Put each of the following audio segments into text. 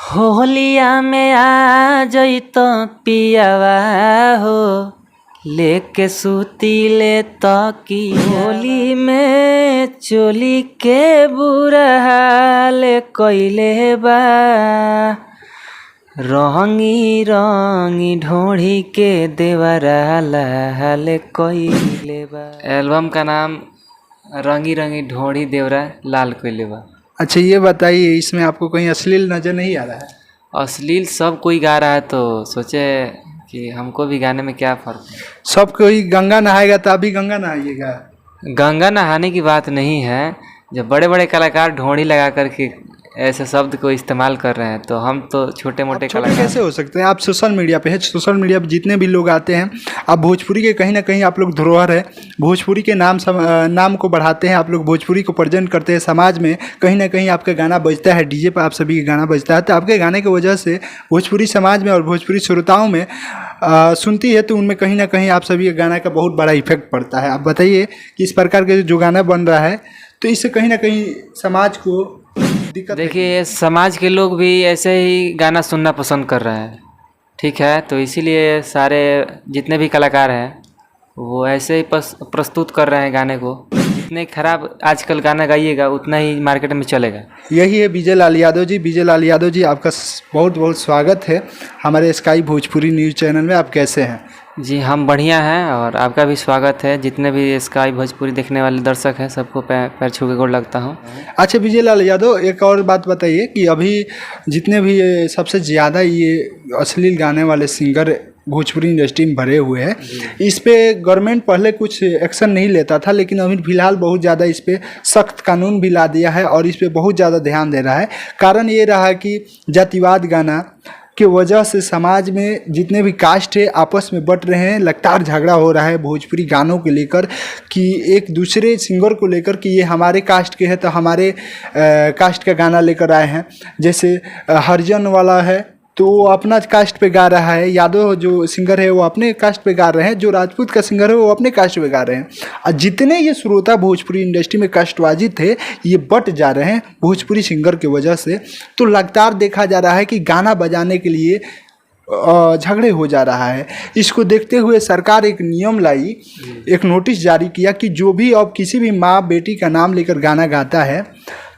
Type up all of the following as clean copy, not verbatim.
होलिया में आ जइतो पियावा हो लेके सुतीले तकी होली में चोली के बुरा हाल कइले बा रंगी रंगी ढोढ़ी के देवरा लाल कइले बा। एल्बम का नाम रंगी रंगी ढोढ़ी देवरा लाल कइले बा। अच्छा, ये बताइए इसमें आपको कहीं अश्लील नज़र नहीं आ रहा है? अश्लील सब कोई गा रहा है तो सोचे कि हमको भी गाने में क्या फ़र्क है। सब कोई गंगा नहाएगा तो आप भी गंगा नहाइएगा। गंगा नहाने की बात नहीं है, जब बड़े बड़े कलाकार ढोढ़ी लगा करके ऐसे शब्द को इस्तेमाल कर रहे हैं तो हम तो छोटे मोटे छोटे कलाकार कैसे हो सकते हैं? आप सोशल मीडिया पे है, सोशल मीडिया पे जितने भी लोग आते हैं, आप भोजपुरी के कहीं ना कहीं आप लोग धरोहर है, भोजपुरी के नाम को बढ़ाते हैं, आप लोग भोजपुरी को प्रेजेंट करते हैं समाज में। कहीं ना कहीं आपका गाना बजता है, डीजे पर आप सभी का गाना बजता है, तो आपके गाने की वजह से भोजपुरी समाज में और भोजपुरी श्रोताओं में सुनती है, तो उनमें कहीं ना कहीं आप सभी के गाना का बहुत बड़ा इफेक्ट पड़ता है। आप बताइए कि इस प्रकार के जो गाना बन रहा है तो इससे कहीं ना कहीं समाज को दिक्कत। देखिए, समाज के लोग भी ऐसे ही गाना सुनना पसंद कर रहे हैं, ठीक है, तो इसीलिए सारे जितने भी कलाकार हैं वो ऐसे ही प्रस्तुत कर रहे हैं गाने को। जितने खराब आजकल गाना गाइएगा उतना ही मार्केट में चलेगा। यही है विजय लाल यादव जी। विजय लाल यादव जी, आपका बहुत बहुत स्वागत है हमारे स्काई भोजपुरी न्यूज़ चैनल में। आप कैसे हैं? जी, हम बढ़िया हैं और आपका भी स्वागत है। जितने भी स्काई भोजपुरी देखने वाले दर्शक हैं सबको पैर छू के गोड़ लगता हूँ। अच्छा विजय लाल यादव, एक और बात बताइए कि अभी जितने भी सबसे ज़्यादा ये अश्लील गाने वाले सिंगर भोजपुरी इंडस्ट्री में भरे हुए हैं, इस पे गवर्नमेंट पहले कुछ एक्शन नहीं लेता था, लेकिन अभी फिलहाल बहुत ज़्यादा इस पे सख्त कानून भी ला दिया है और इस पे बहुत ज़्यादा ध्यान दे रहा है। कारण ये रहा कि जातिवाद गाना की वजह से समाज में जितने भी कास्ट है आपस में बट रहे हैं, लगातार झगड़ा हो रहा है भोजपुरी गानों को लेकर कि एक दूसरे सिंगर को लेकर कि ये हमारे कास्ट के हैं तो हमारे कास्ट का गाना लेकर आए हैं। जैसे हरिजन वाला है तो वो अपना कास्ट पे गा रहा है, यादव जो सिंगर है वो अपने कास्ट पे गा रहे हैं, जो राजपूत का सिंगर है वो अपने कास्ट पे गा रहे हैं। और जितने ये श्रोता भोजपुरी इंडस्ट्री में कास्टबाजी थे ये बट जा रहे हैं भोजपुरी सिंगर की वजह से। तो लगातार देखा जा रहा है कि गाना बजाने के लिए झगड़े हो जा रहा है। इसको देखते हुए सरकार एक नियम लाई, एक नोटिस जारी किया कि जो भी अब किसी भी माँ बेटी का नाम लेकर गाना गाता है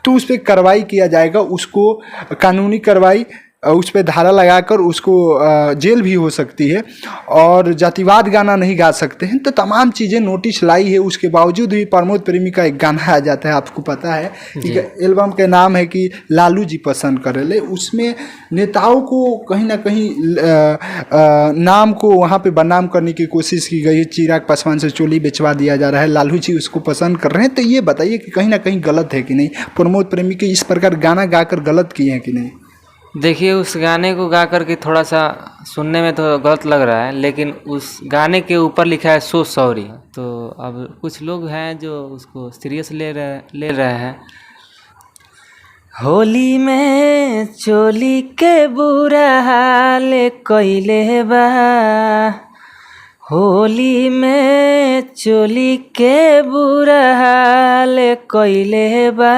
तो उस पर कार्रवाई किया जाएगा, उसको कानूनी कार्रवाई, उस पर धारा लगाकर उसको जेल भी हो सकती है और जातिवाद गाना नहीं गा सकते हैं। तो तमाम चीज़ें नोटिस लाई है, उसके बावजूद भी प्रमोद प्रेमी का एक गाना आ जाता है, आपको पता है कि एल्बम का नाम है कि लालू जी पसंद करे ले। उसमें नेताओं को कहीं ना कहीं नाम को वहाँ पे बदनाम करने की कोशिश की गई है। चिराग पासवान से चोली बेचवा दिया जा रहा है, लालू जी उसको पसंद कर रहे हैं। तो ये बताइए कि कहीं ना कहीं गलत है कि नहीं? प्रमोद प्रेमी के इस प्रकार गाना गाकर गलत किए हैं कि नहीं? देखिए, उस गाने को गा करके थोड़ा सा सुनने में तो गलत लग रहा है, लेकिन उस गाने के ऊपर लिखा है सो सॉरी, तो अब कुछ लोग हैं जो उसको सीरियस ले रहे हैं। होली में चोली के बुरा हाल कइले बा, होली में चोली के बुरा हाल कइले बा,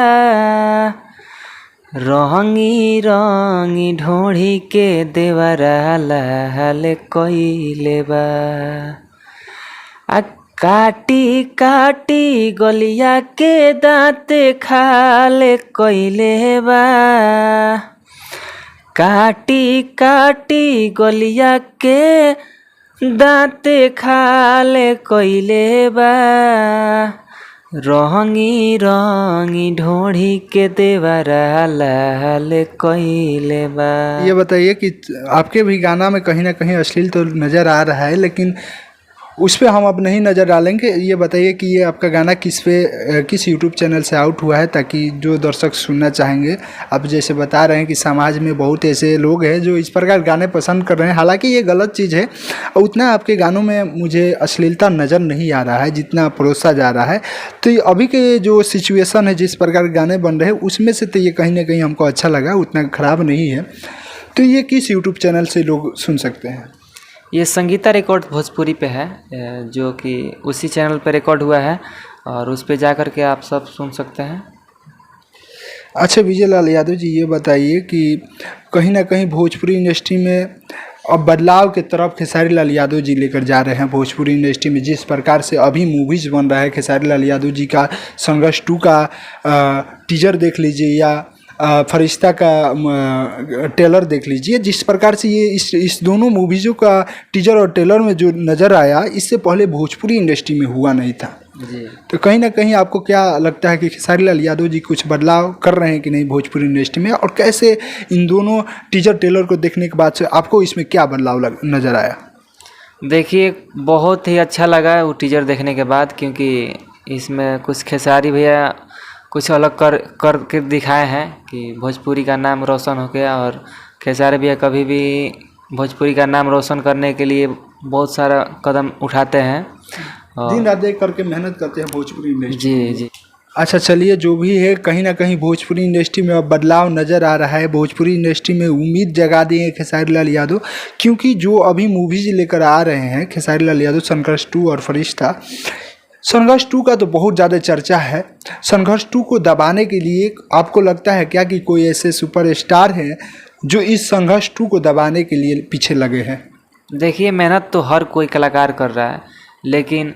रंगी रंगी ढोढ़ी के देवरा लाल कइले बा। आ काटी काटी गलिया के दाँत खाल कइले बा, काटी काटी गलिया के दाँत खाल कइले बा, रंगी रंगी ढोढ़ी के देवरा लाल कइले बा। ये बताइए कि आपके भी गाना में कहीं ना कहीं अश्लील तो नज़र आ रहा है, लेकिन उस पर हम अब नहीं नज़र डालेंगे। ये बताइए कि ये आपका गाना किस यूट्यूब चैनल से आउट हुआ है, ताकि जो दर्शक सुनना चाहेंगे। आप जैसे बता रहे हैं कि समाज में बहुत ऐसे लोग हैं जो इस प्रकार गाने पसंद कर रहे हैं, हालांकि ये गलत चीज़ है। उतना आपके गानों में मुझे अश्लीलता नज़र नहीं आ रहा है जितना परोसा जा रहा है। तो अभी के जो सिचुएशन है, जिस प्रकार गाने बन रहे हैं उसमें से तो ये कहीं ना कहीं हमको अच्छा लगा, उतना ख़राब नहीं है। तो ये किस यूट्यूब चैनल से लोग सुन सकते हैं? ये संगीता रिकॉर्ड भोजपुरी पे है, जो कि उसी चैनल पे रिकॉर्ड हुआ है और उस पे जा कर के आप सब सुन सकते हैं। अच्छा विजय लाल यादव जी, ये बताइए कि कहीं ना कहीं भोजपुरी इंडस्ट्री में अब बदलाव के तरफ खेसारी लाल यादव जी लेकर जा रहे हैं। भोजपुरी इंडस्ट्री में जिस प्रकार से अभी मूवीज़ बन रहा है, खेसारी लाल यादव जी का संघर्ष 2 का टीजर देख लीजिए या फरिश्ता का ट्रेलर देख लीजिए। जिस प्रकार से ये इस दोनों मूवीज़ों का टीजर और ट्रेलर में जो नज़र आया, इससे पहले भोजपुरी इंडस्ट्री में हुआ नहीं था। जी। तो कहीं ना कहीं आपको क्या लगता है कि खेसारी लाल यादव जी कुछ बदलाव कर रहे हैं कि नहीं भोजपुरी इंडस्ट्री में, और कैसे इन दोनों टीजर ट्रेलर को देखने के बाद से आपको इसमें क्या बदलाव नज़र आया? देखिए, बहुत ही अच्छा लगा वो टीजर देखने के बाद, क्योंकि इसमें कुछ खेसारी भैया कुछ अलग कर के दिखाए हैं कि भोजपुरी का नाम रोशन हो गया। और खेसारी भैया कभी भी भोजपुरी का नाम रोशन करने के लिए बहुत सारा कदम उठाते हैं और दिन रात एक करके मेहनत करते हैं भोजपुरी इंडस्ट्री। जी जी। अच्छा चलिए, जो भी है कहीं ना कहीं भोजपुरी इंडस्ट्री में अब बदलाव नज़र आ रहा है। भोजपुरी इंडस्ट्री में उम्मीद जगा दी है खेसारी लाल यादव, क्योंकि जो अभी मूवीज लेकर आ रहे हैं खेसारी लाल यादव, संघर्ष 2 और फरिश्ता। संघर्ष 2 का तो बहुत ज़्यादा चर्चा है। संघर्ष 2 को दबाने के लिए आपको लगता है क्या कि कोई ऐसे सुपरस्टार हैं जो इस संघर्ष 2 को दबाने के लिए पीछे लगे हैं? देखिए, मेहनत तो हर कोई कलाकार कर रहा है, लेकिन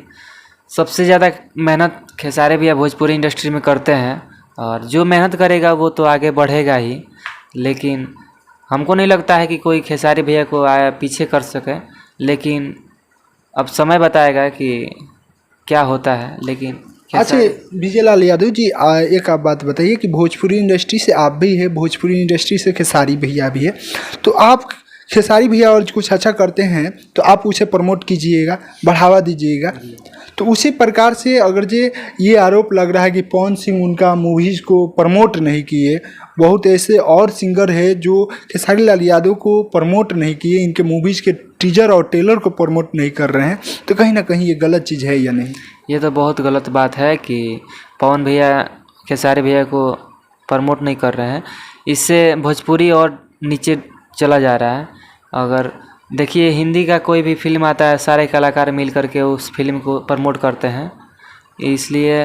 सबसे ज़्यादा मेहनत खेसारी भैया भोजपुरी इंडस्ट्री में करते हैं। और जो मेहनत करेगा वो तो आगे बढ़ेगा ही, लेकिन हमको नहीं लगता है कि कोई खेसारी भैया को पीछे कर सके। लेकिन अब समय बताएगा कि क्या होता है। लेकिन अच्छा विजय लाल यादव जी, एक आप बात बताइए कि भोजपुरी इंडस्ट्री से आप भी है, भोजपुरी इंडस्ट्री से खेसारी भैया भी है, तो आप खेसारी भैया और कुछ अच्छा करते हैं तो आप उसे प्रमोट कीजिएगा, बढ़ावा दीजिएगा। तो उसी प्रकार से अगर ये आरोप लग रहा है कि पवन सिंह उनका मूवीज़ को प्रमोट नहीं किए, बहुत ऐसे और सिंगर है जो खेसारी लाल यादव को प्रमोट नहीं किए, इनके मूवीज़ के टीजर और ट्रेलर को प्रमोट नहीं कर रहे हैं, तो कहीं ना कहीं ये गलत चीज़ है या नहीं? ये तो बहुत गलत बात है कि पवन भैया खेसारी भैया को प्रमोट नहीं कर रहे हैं। इससे भोजपुरी और नीचे चला जा रहा है। अगर देखिए, हिंदी का कोई भी फिल्म आता है, सारे कलाकार मिल करके उस फिल्म को प्रमोट करते हैं, इसलिए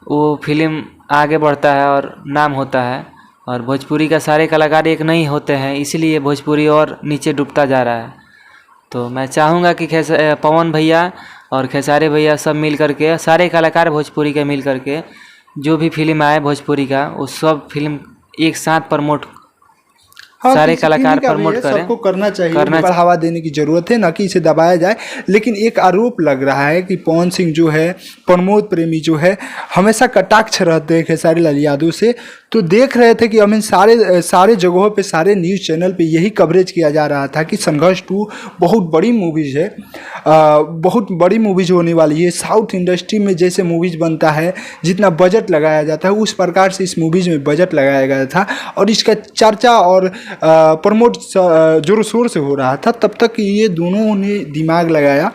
वो फिल्म आगे बढ़ता है और नाम होता है। और भोजपुरी का सारे कलाकार एक नहीं होते हैं, इसीलिए भोजपुरी और नीचे डूबता जा रहा है। तो मैं चाहूँगा कि पवन भैया और खेसारी भैया सब मिल करके, सारे कलाकार भोजपुरी के मिल करके जो भी फिल्म आए भोजपुरी का, वो सब फिल्म एक साथ प्रमोट, सारे कलाकार प्रमोट करें। सबको करना चाहिए, बढ़ावा देने की जरूरत है, ना कि इसे दबाया जाए। लेकिन एक आरोप लग रहा है कि पवन सिंह जो है, प्रमोद प्रेमी जो है, हमेशा कटाक्ष रहते हैं खेसारी लाल यादव से। तो देख रहे थे कि हमें सारे जगहों पे, सारे न्यूज़ चैनल पे यही कवरेज किया जा रहा था कि संघर्ष 2 बहुत बड़ी मूवीज़ है, बहुत बड़ी मूवीज़ होने वाली है। साउथ इंडस्ट्री में जैसे मूवीज़ बनता है, जितना बजट लगाया जाता है, उस प्रकार से इस मूवीज़ में बजट लगाया गया था और इसका चर्चा और प्रमोट जोर शोर से हो रहा था। तब तक ये दोनों ने दिमाग लगाया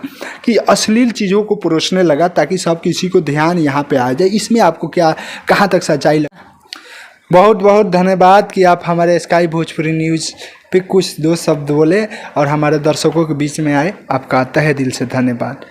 कि अश्लील चीज़ों को परोसने लगा ताकि सब किसी को ध्यान यहाँ पे आ जाए। इसमें आपको क्या, कहाँ तक सच्चाई लगा? बहुत बहुत धन्यवाद कि आप हमारे स्काई भोजपुरी न्यूज़ पे कुछ दो शब्द बोले और हमारे दर्शकों के बीच में आए। आपका तहे दिल से धन्यवाद।